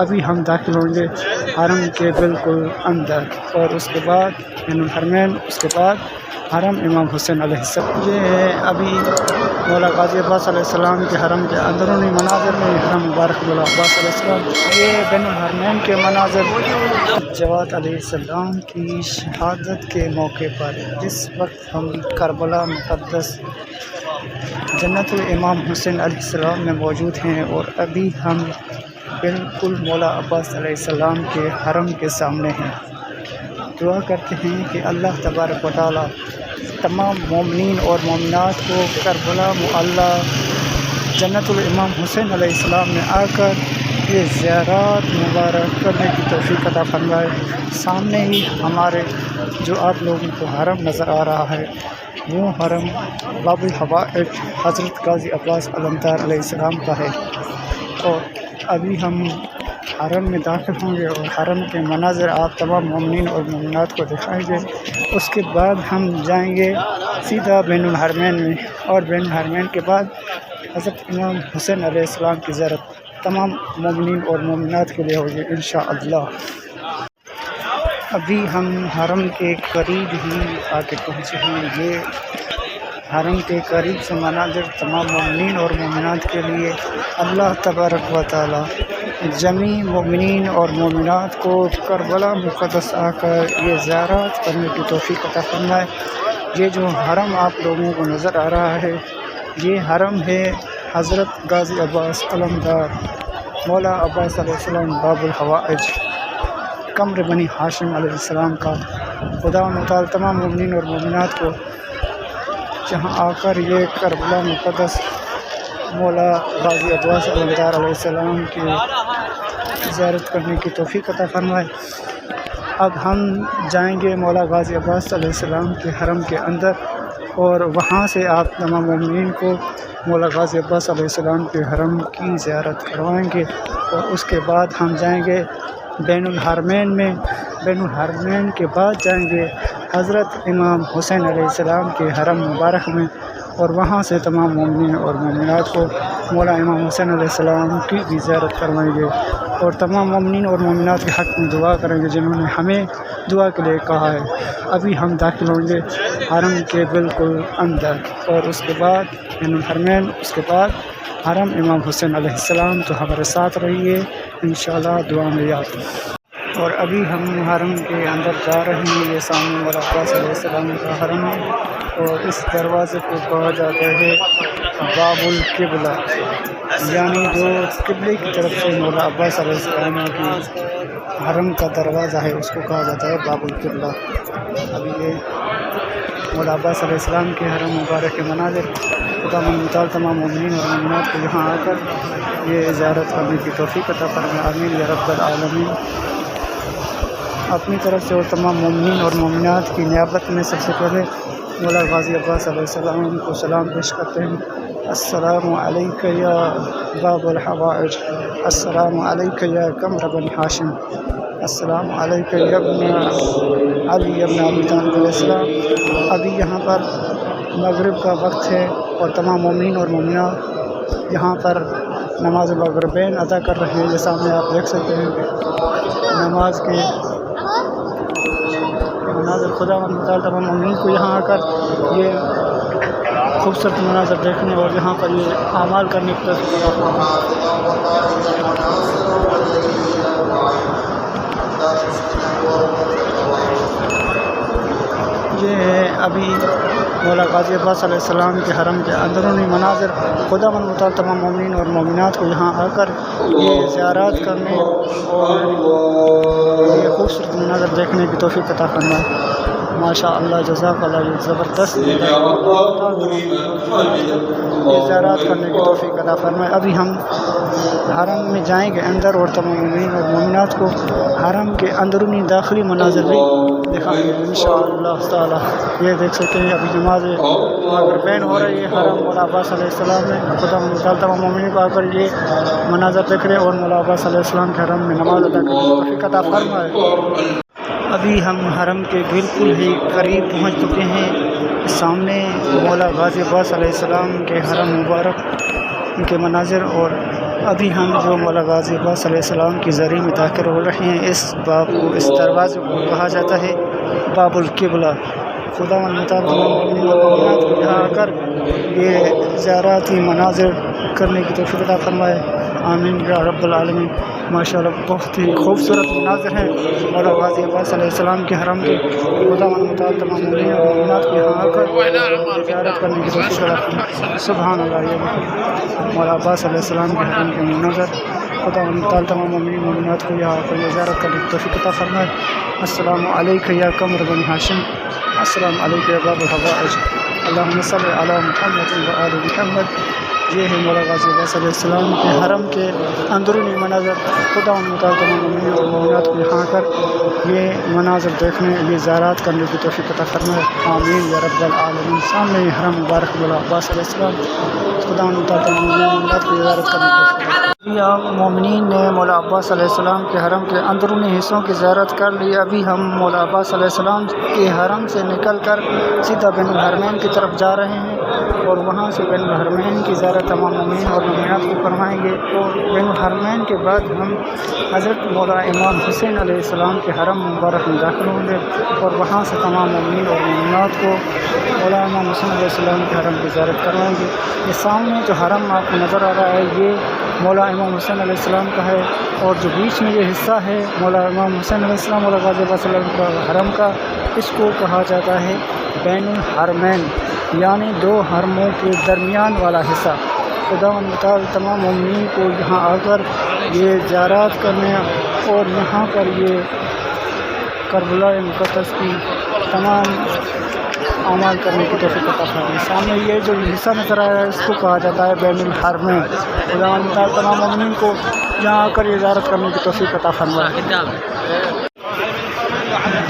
ابھی ہم داخل ہوں گے حرم کے بالکل اندر، اور اس کے بعد بین الحرمین، اس کے بعد حرم امام حسین علیہ السلام۔ یہ ہے ابھی مولا غازی عباس علیہ السلام کے حرم کے اندرونی مناظر میں حرم مبارک مولا عباس علیہ السلام۔ یہ بین الحرمین کے مناظر جواد علیہ السلام کی شہادت کے موقع پر اس وقت ہم کربلا مقدس جنت الامام حسین علیہ السلام میں موجود ہیں، اور ابھی ہم بالکل مولا عباس علیہ السلام کے حرم کے سامنے ہیں۔ دعا کرتے ہیں کہ اللہ تبارک و تعالی تمام مومنین اور مومنات کو کربلا معلیٰ جنت الامام حسین علیہ السلام میں آ کر یہ زیارات مبارک کرنے کی توفیق عطا فرمائے۔ سامنے ہی ہمارے جو آپ لوگوں کو حرم نظر آ رہا ہے، وہ حرم باب الحوائج حضرت غازی عباس علمدار علیہ السلام کا ہے، اور ابھی ہم حرم میں داخل ہوں گے اور حرم کے مناظر آپ تمام مومنین اور مومنات کو دکھائیں گے۔ اس کے بعد ہم جائیں گے سیدھا بین الحرمین میں، اور بین الحرمین کے بعد حضرت امام حسین علیہ السلام کی زیارت تمام مومنین اور مومنات کے لیے ہوگی انشاءاللہ۔ ابھی ہم حرم کے قریب ہی آ کے پہنچے ہیں۔ یہ حرم کے قریب سے مناظر تمام مومنین اور مومنات کے لیے اللہ تبارک و تعالی جمیع مومنین اور مومنات کو کربلا مقدس آ کر یہ زیارات کرنے کی توفیق عطا فرمائے۔ یہ جو حرم آپ لوگوں کو نظر آ رہا ہے، یہ حرم ہے حضرت غازی عباس علمدار مولا عباس علیہ السلام باب الحوائج قمر بنی ہاشم علیہ السلام کا۔ خدا متعال تمام مومنین اور مومنات کو جہاں آ کر یہ کربلا مقدس مولا غازی عباس علمدار علیہ السلام کی زیارت کرنے کی توفیق عطا فرمائے۔ اب ہم جائیں گے مولا غازی عباس علیہ السلام کے حرم کے اندر، اور وہاں سے آپ تمام مومنین کو مولا غازی عباس علیہ السلام کے حرم کی زیارت کروائیں گے، اور اس کے بعد ہم جائیں گے بین الحرمین میں۔ بین الحرمین کے بعد جائیں گے حضرت امام حسین علیہ السلام کے حرم مبارک میں، اور وہاں سے تمام مومنین اور مومنات کو مولا امام حسین علیہ السلام کی بھی زیارت کروائیں گے، اور تمام مومنین اور مومنات کے حق میں دعا کریں گے جنہوں نے ہمیں دعا کے لیے کہا ہے۔ ابھی ہم داخل ہوں گے حرم کے بالکل اندر، اور اس کے بعد بین الحرمین، اس کے بعد حرم امام حسین علیہ السلام۔ تو ہمارے ساتھ رہیے انشاءاللہ، دعا میں یاد۔ اور ابھی ہم حرم کے اندر جا رہے ہیں۔ یہ سامنے مولا عباس علیہ السلام کا حرم ہے، اور اس دروازے کو کہا جاتا ہے باب القبلہ، یعنی جو قبلے کی طرف سے مولا عباس علیہ السلام کی حرم کا دروازہ ہے، اس کو کہا جاتا ہے باب القبلہ۔ ابھی یہ مولا عباس علیہ السلام کے حرم مبارک کے مناظر خدا متعال تمام مومنین اور مومنات کو یہاں آ کر یہ زیارت کرنے کی توفیق عطا فرمائے، آمین یا رب العالمین۔ اپنی طرف سے اور تمام مومنین اور مومنات کی نیابت میں سب سے پہلے مولا غازی عباس علیہ السلام کو سلام پیش کرتے ہیں۔ السلام علیکہ یا باب الحوائج، السلام علیکہ یا قمر بنی ہاشم، السلام علیکہ یا ابن علی ابن ابی طالب علیہ السلام۔ ابھی یہاں پر مغرب کا وقت ہے، اور تمام مومنین اور مومنات یہاں پر نماز مغربین ادا کر رہے ہیں۔ یہ سامنے آپ دیکھ سکتے ہیں نماز کے مناظر۔ خدا متعال تمام مومنین کو یہاں آ کر یہ خوبصورت مناظر دیکھنے اور یہاں پر یہ اعمال کرنے کی توفیق عطا فرمائے۔ یہ ہے ابھی مولا غازی عباس علیہ السلام کے حرم کے اندرونی مناظر۔ خدا متعال تمام مومنین اور مومنات کو یہاں آ کر یہ زیارات کرنے اور یہ خوبصورت مناظر دیکھنے کی توفیق عطا فرمائے۔ ماشاء اللہ، جزاک اللہ، یہ زبردست یہ زیارات کرنے کی توفیق عطا فرمائے۔ ابھی ہم حرم میں جائیں گے اندر، اور تمام مومنین اور مومنات کو حرم کے اندرونی داخلی مناظر بھی دکھائیں گے انشاءاللہ تعالی۔ یہ دیکھ سکتے ہیں ابھی نماز مغربین ہو رہی ہے حرم مولا عباس علیہ السلام میں۔ خدا متعال تمام مومنین کو آ کر یہ مناظر دیکھ رہے ہیں، اور مولا عباس علیہ السلام کے حرم میں نماز ادا کرنے کی توفیق عطا فرمائے۔ ابھی ہم حرم کے بالکل ہی قریب پہنچ چکے ہیں۔ سامنے مولا غازی عباس علیہ السلام کے حرم مبارک کے مناظر، اور ابھی ہم جو مولا غازی عباس علیہ السلام کی زرعی میں داخل ہو رہے ہیں، اس باب کو، اس دروازے کو کہا جاتا ہے باب القبلہ۔ خدا مطالب تمام مومنین اور مومنات کو یہاں آ کر یہ زیاراتی مناظر کرنے کی توفیق عطا فرمائے، آمین یا رب العالمین۔ ماشاء اللہ بہت ہی خوبصورت مناظر ہیں مولا غازی عباس علیہ السلام کے حرم کے۔ خدا مطالب تمام مومنین اور مومنات کو یہاں آ کر زیارت کرنے کی توفیق عطا فرمائے۔ سبحان اللہ، یہ مولا عباس علیہ السلام کے حرم کے مناظر۔ خدا مطالب تمام مومنین اور مومنات کو یہاں آ کر زیارت کرنے کی توفیق عطا فرمائے۔ السلام علیکم یا قمر بن ہاشم، السلام علیکم یا باب الحوائج، اللہم صلی علی محمد و آل محمد۔ یہ ہے مولا غازی عباس علیہ السلام کے حرم کے اندرونی مناظر۔ خدا مطالب تمام مومنین اور مومنات کو یہاں کر یہ مناظر دیکھنے، یہ زیارات کرنے کی توفیق عطا فرمائے، آمین یا رب العالمین۔ سامنے یہ حرم مبارک مولا عباس علیہ السلام، خدا مطالب تمام مومنین اور مومنات کو زیارت کرنے کی توفیق عطا فرمائے۔ آپ مومنین نے مولا عباس علیہ السلام کے حرم کے اندرونی حصوں کی زیارت کر لی۔ ابھی ہم مولا عباس علیہ السلام کے حرم سے نکل کر سیدھا بین الحرمین کی طرف جا رہے ہیں، اور وہاں سے بین الحرمین کی زیارت تمام مومنین اور مومنات کو فرمائیں گے۔ اور بین الحرمین کے بعد ہم حضرت مولا امام حسین علیہ السلام کے حرم مبارک میں داخل ہوں گے، اور وہاں سے تمام مومنین اور مومنات کو مولا امام حسین علیہ السلام کے حرم کی زیارت کروائیں گے۔ یہ سامنے جو حرم آپ کو نظر آ رہا ہے، یہ مولا امام حسین علیہ السلام کا ہے، اور جو بیچ میں یہ حصہ ہے مولا امام حسین علیہ السلام مولا غازی عباس علیہ السلام کا حرم کا، اس کو کہا جاتا ہے بین الحرمین، یعنی دو حرموں کے درمیان والا حصہ۔ خدا مطالب تمام مومنین کو یہاں آ کر یہ زیارات کرنے اور یہاں پر یہ کربلا مقدس کی تمام اعمال کرنے کی توفیق عطا فرمائے۔ سامنے یہ جو حصہ نظر آ رہا ہے، اس کو کہا جاتا ہے بین الحرمین۔ خدا مطالب تمام مومنین کو یہاں آ کر یہ زیارت کرنے کی توفیق عطا فرمائے۔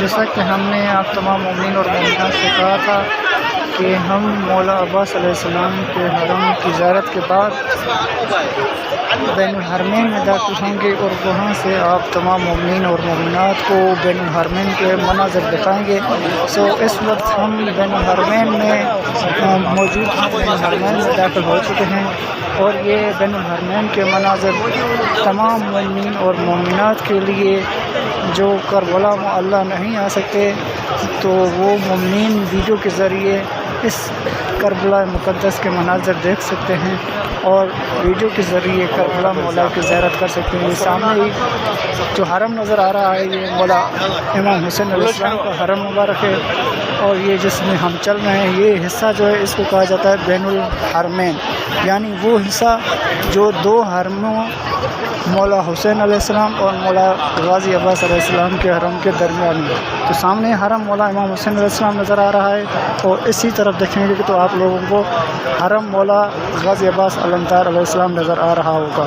جیسا کہ ہم نے آپ تمام مومنین اور مومنات سے کہا تھا کہ ہم مولا عباس علیہ السلام کے حرم کی زیارت کے بعد بین الحرمین میں داخل ہوں گے، اور وہاں سے آپ تمام مومنین اور مومنات کو بین الحرمین کے مناظر دکھائیں گے۔ اس وقت ہم بین الحرمین میں موجود ہیں، بین الحرمین میں داخل ہو چکے ہیں، اور یہ بین الحرمین کے مناظر تمام مومنین اور مومنات کے لیے جو کربلا معلیٰ نہیں آ سکتے، تو وہ مومنین ویڈیو کے ذریعے اس کربلا مقدس کے مناظر دیکھ سکتے ہیں، اور ویڈیو کے ذریعے کربلا مولا کی زیارت کر سکتے ہیں۔ یہ سامنے ہی جو حرم نظر آ رہا ہے، یہ مولا امام حسین علیہ السلام کا حرم مبارک ہے، اور یہ جس میں ہم چل رہے ہیں، یہ حصہ جو ہے اس کو کہا جاتا ہے بین الحرمین، یعنی وہ حصہ جو دو حرموں مولا حسین علیہ السلام اور مولا غازی عباس علیہ السلام کے حرم کے درمیان میں۔ تو سامنے حرم مولا امام حسین علیہ السلام نظر آ رہا ہے، اور اسی طرف دیکھیں گے تو آپ لوگوں کو حرم مولا غازی عباس علیہ السلام نظر آ رہا ہوگا۔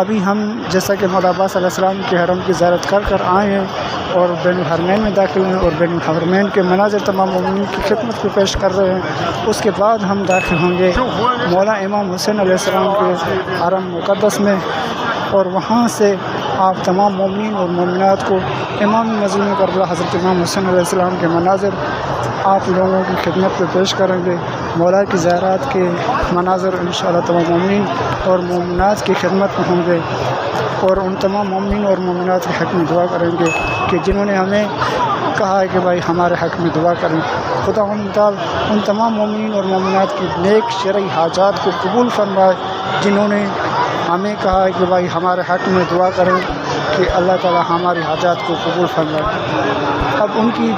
ابھی ہم جیسا کہ مولا عباس علیہ السلام کے حرم کی زیارت کر آئے ہیں، اور بین الحرمین میں داخل ہیں، اور بین الحرمین کے مناظر تمام مومنین کی خدمت کو پیش کر رہے ہیں۔ اس کے بعد ہم داخل ہوں گے مولا امام حسین علیہ السلام کے حرم مقدس میں، اور وہاں سے آپ تمام مومنین اور مومنات کو امام مظلوم کربلا حضرت امام حسین علیہ السلام کے مناظر آپ لوگوں کی خدمت پہ پیش کریں گے۔ مولا کی زیارات کے مناظر انشاءاللہ تمام مومنین اور مومنات کی خدمت میں ہوں گے، اور ان تمام مومنین اور مومنات کے حق میں دعا کریں گے کہ جنہوں نے ہمیں کہا ہے کہ بھائی ہمارے حق میں دعا کریں۔ خدا مطالب ان تمام مومنین اور مومنات کی نیک شرعی حاجات کو قبول فرمائے، جنہوں نے ہمیں کہا ہے کہ بھائی ہمارے حق میں دعا کریں کہ اللہ تعالی ہماری حاجات کو قبول فرمائے۔ اب ان کی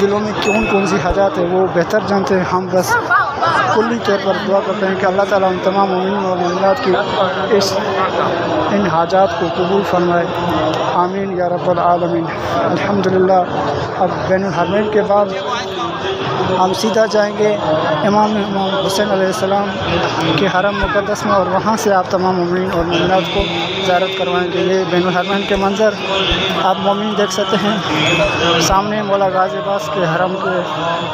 دلوں میں کون سی حاجات ہیں وہ بہتر جانتے ہیں، ہم بس کلی طور پر دعا کرتے ہیں کہ اللہ تعالیٰ ان تمام مومنین اور مومنات کی ان حاجات کو قبول فرمائے، آمین یا رب العالمین۔ الحمدللہ اب بین الحرمین کے بعد ہم سیدھا جائیں گے امام حسین علیہ السلام کے حرم مقدس میں، اور وہاں سے آپ تمام مومنین اور مومنات کو زیارت کروائیں گے۔ یہ بین الحرمین کے منظر آپ مومنین دیکھ سکتے ہیں، سامنے مولا غازی عباس کے حرم کے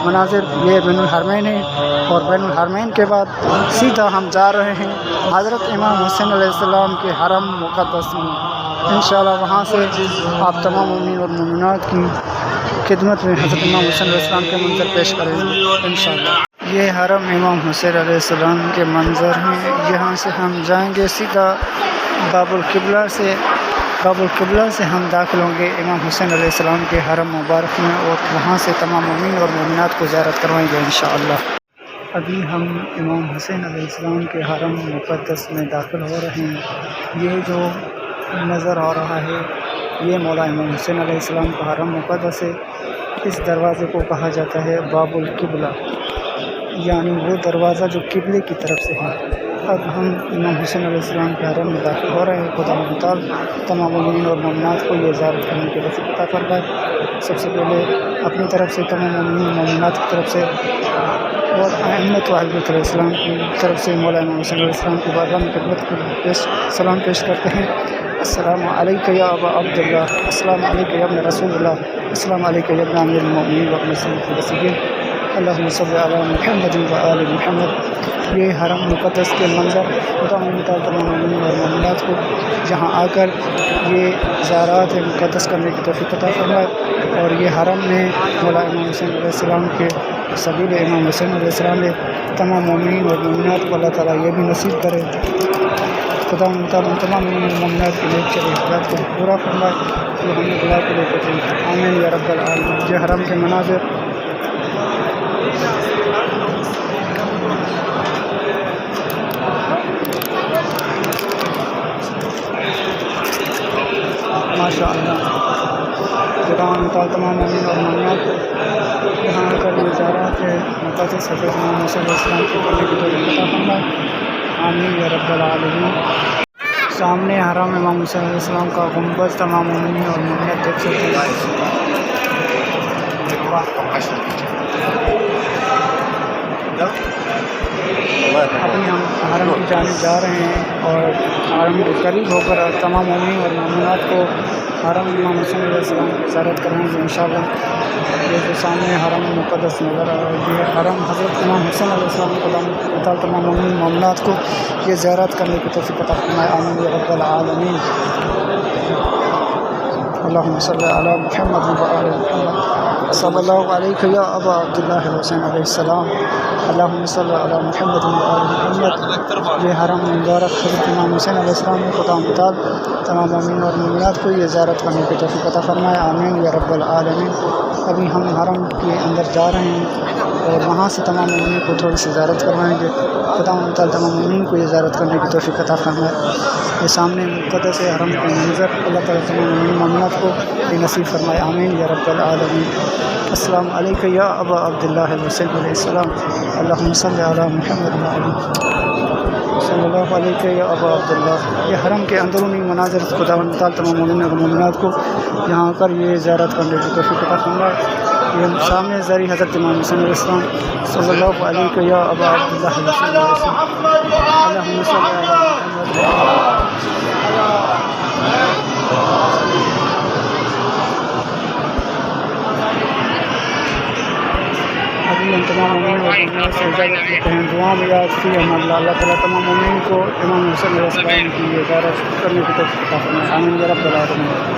مناظر یہ بین الحرمین ہیں، اور بین الحرمین کے بعد سیدھا ہم جا رہے ہیں حضرت امام حسین علیہ السلام کے حرم مقدس میں۔ انشاءاللہ وہاں سے آپ تمام مومنین اور مومنات کی خدمت میں حضرت امام حسین علیہ السلام کے منظر پیش کریں گے انشاءاللہ۔ یہ حرم امام حسین علیہ السلام کے منظر ہیں، یہاں سے ہم جائیں گے سیدھا باب القبلہ سے ہم داخل ہوں گے امام حسین علیہ السلام کے حرم مبارک میں، اور وہاں سے تمام مومنین اور مومنات کو زیارت کروائیں گے انشاءاللہ۔ ابھی ہم امام حسین علیہ السلام کے حرم مقدس میں داخل ہو رہے ہیں۔ یہ جو نظر آ رہا ہے یہ مولا امام حسین علیہ السلام کا حرم مقدس ہے۔ اس دروازے کو کہا جاتا ہے باب القبلہ، یعنی وہ دروازہ جو قبلے کی طرف سے ہے۔ اب ہم امام حسین علیہ السلام کے حرم میں داخل ہو رہے ہیں۔ خدا متعال تمام مومنین اور مومنات کو یہ زیارت کرنے کی توفیق عطا فرمائے۔ سب سے پہلے اپنی طرف سے تمام مومنین مومنات کی طرف سے اور ائمۃ اہل بیت علیہ السلام کی طرف سے مولا امام حسین علیہ السلام کی بارگاہ میں خدمت کو سلام پیش کرتے ہیں۔ السلام علیکم یا ابا عبداللہ، السلام علیکم یا ابن رسول اللہ، السلام علیکم یا ابن امیر المؤمنین و ابن سید الصدیقین، اللہم صلی علی محمد و آل محمد۔ یہ حرم مقدس کے منظر خدا تعالیٰ تمام مومنین اور مومنات کو جہاں آ کر یہ زیارات مقدس کرنے کی توفیق عطا فرمائے، اور یہ حرم میں مولا امام حسین علیہ السلام کے سبیل امام حسین علیہ السلام میں تمام مومنین اور مومنات کو اللہ تعالیٰ یہ بھی نصیب کرے۔ خدا تعالیٰ تمام مومنین اور مومنات کے نیک چاہیے کو پورا فرمائے جو ہم نے دعا کے لیے کرتے ہیں، آمین یا رب العالمین۔ یہ حرم کے مناظر ماشاء اللہ، خدا تعالیٰ تمام مومنین اور مومنات کو یہاں آ کر یہ زیارات ہے مقدس حضرت امام حسین علیہ السلام کی کرنے کی توفیق عطا فرمائے، آمین یا رب العالمین۔ سامنے حرم امام حسین علیہ السلام کا گنبد تمام مومنین اور مومنات دیکھ سکتے ہیں۔ ابھی ہم حرم کی جانب جا رہے ہیں، اور حرم کے قریب ہو کر تمام مومنین اور مومنات کو حرم امام حسین علیہ السلام کی زیارت کریں گے انشاءاللہ۔ یہ جو سامنے حرم مقدس نظر آ رہا ہے یہ حرم حضرت امام حسین علیہ السلام کو تمام مومنین مومنات کو یہ زیارت کرنے کی توفیق عطا فرمائے، آمین یا رب العالمین۔ اللہم صلی علی محمد و آل محمد، صلی اللہ علیہ یا ابا عبداللہ حسین علیہ السلام، اللہم صلی علی محمد و آل محمد۔ یہ حرم مبارک حضرت امام حسین علیہ السلام نے خدا متعال تمام مومنین اور مومنات کو یہ زیارت کرنے کی توفیق عطا فرمائے، آمین یا رب العالمین۔ ابھی ہم حرم کے اندر جا رہے ہیں، اور وہاں سے تمام مومنین کو تھوڑی سی زیارت کروائیں گے۔ خدا متعال تمام مومنین کو یہ زیارت کرنے کی توفیق عطا فرمائے۔ یہ سامنے مقدس حرم کے منظر اللہ تعالیٰ تمام مومنین مومنات کو یہ نصیب فرمائے، آمین یا رب العالمین۔ السلام علیکم یا ابا عبداللہ حسین علیہ السلام، اللہم صلی علی محمد و آل صلی اللہ علیہ یا ابا عبداللہ۔ یہ حرم کے اندرونی مناظر خدا تعالیٰ تمام مومنین اور مومنات کو یہاں کر یہ زیارت کرنے کی توفیق عطا فرمائے۔ یہ سامنے ظاہری حضرت امام حسین علیہ السلام صلی اللہ علیہ یا ابا عبداللہ حسین علیہ السلام، اللہم صلی علی محمد۔ ابھی ہم تمام مومنین اور مومنات سے اجازت لیتے ہیں، دعا میں یاد کی ہم اللہ تعالیٰ تمام مومنین کو امام حسین علیہ السلام کی زیارت کرنے کی توفیق عطا فرمائے، آمین یا رب العالمین۔